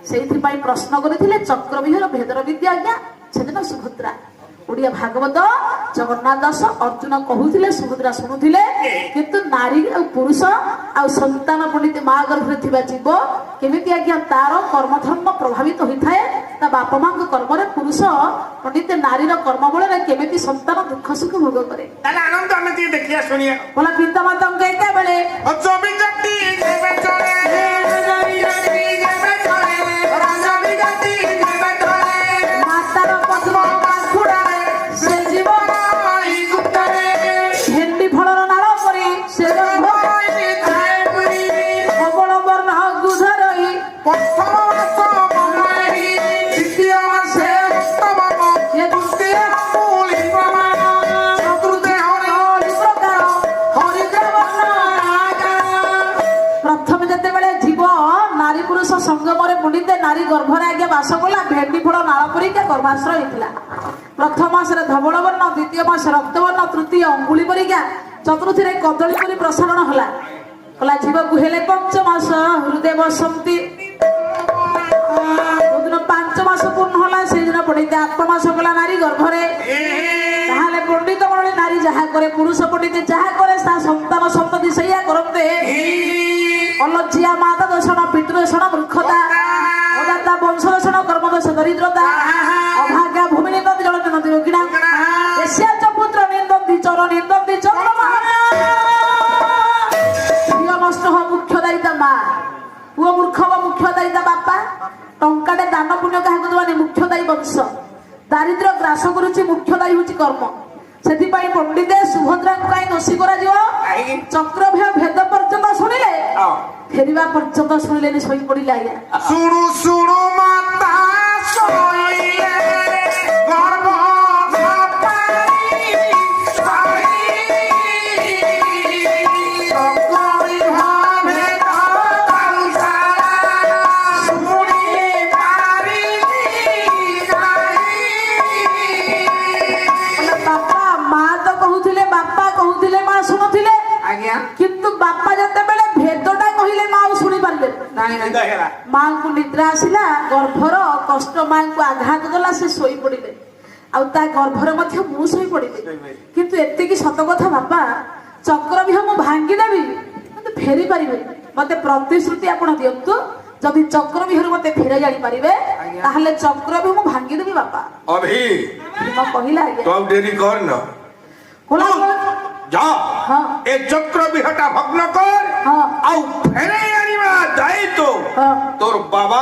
ସେଇଥିପାଇଁ ପ୍ରଶ୍ନ କରିଥିଲେ ଚକ୍ରବ୍ୟୁହର ଭେଦର ବିଦ୍ୟା ଆଜ୍ଞା ସେଦିନ ସୁଭଦ୍ରା। ଓଡିଆ ଭାଗବତ ଜଗନ୍ନାଥ ଦାସ ଅର୍ଜୁନ କହୁଥିଲେ, ସୁଭଦ୍ରା ଶୁଣୁଥିଲେ। କିନ୍ତୁ ନାରୀ ଆଉ ପୁରୁଷ ଆଉ ସନ୍ତାନ ପଣ୍ଡିତ ମା ଗର୍ଭରେ ଥିବା ଜୀବ କେମିତି ଆଜ୍ଞା ତାର କର୍ମଧର୍ମ ପ୍ରଭାବିତ ହୋଇଥାଏ, ତା ବାପା ମାଙ୍କ କର୍ମରେ ପୁରୁଷ ପଣ୍ଡିତ ନାରୀର କର୍ମ ବଳରେ କେମିତି ସନ୍ତାନ ଦୁଃଖ ସୁଖ ଭୋଗ କରେ। ତାହେଲେ ଆନନ୍ଦ ଆମେ ଟିକେ ଦେଖିବା ଶୁଣିବା। ବୋଲା ପିତା ମାତାଙ୍କୁ ଏକାବେଳେ संगमरे मुंडिते नारी गर्भरे आगे बास कला भेंडी फल नाल परिका गर्भाश्रय होता। प्रथम मासरे धवल वर्ण, द्वितीय मास रक्तवर्ण, तृतीय अंगुली परिका, चतुर्थी कदली परी प्रसारण होला। कला जीव को हेले 5 मास हृदय बसंती। जो 5 मास पूर्ण होला से दिन पंडित 8 मास कला नारी गर्भरे। ताहाले पंडित मंडली नारी जहा करे, पुरुष पंडित जहा करे ता संतान संतति सैया करते। अलज्जिया माता दोषण, पितृदोषण, मूर्खता, अदाता वंशदोषण, कर्मदोष, दरिद्रता, अभाग्या भूमि निंदती, जल निंदती, रोगिणा, एशिया च पुत्र निंदती, चोर निंदती, चंद्रमा झियो नष्ट हो मुख्य दायिता मा, पुओ मूर्ख हो मुख्य दायिता बापा, टंकाटे दान पुण्य काहाकु देवानी मुख्य दायी वंश, दारिद्र्य ग्रास करुछि मुख्य दायी होछि कर्म। सेथिपाई पंडिते सुभद्रा को काई दोषी करा जिवो? चक्रव्यूह भेद पर्यंत शुणिले फेरिबा पर्यंत शुणिले नि सोई पडिला आज्ञा। सुनु सुनु माता सोइले गर्भ मातारी साई सकरी भावे तांसारा सुनी पारी गाई। बापा मां तो कहूथिले, बापा कहूथिले, मां सुनुथिले आज्ञा। किंतु बापा जते बेले भेदटा कहिले मां सुनी पारले मां को निद्रा आसिला, गर्भर कष्ट मां को आघात देला, से सोई पड़िले आ ता गर्भर मध्य मु सोई पड़िले। किंतु एतिकी सत कथा बापा, चक्रव्यूह मु भांगी देबी किंतु फेरी परिबे। मते प्रतिश्रुति आपण दियंतु, जदि चक्रव्यूह मते फेरै जानि परिबे ताहले चक्रव्यूह मु भांगी देबी बापा। अभी म कहिला आज्ञा तो देरी कर न कोला जा। हां ए चक्रव्यूहटा भग्न कर। हां आउ फेरे आनिबा दायित्व तोर बाबा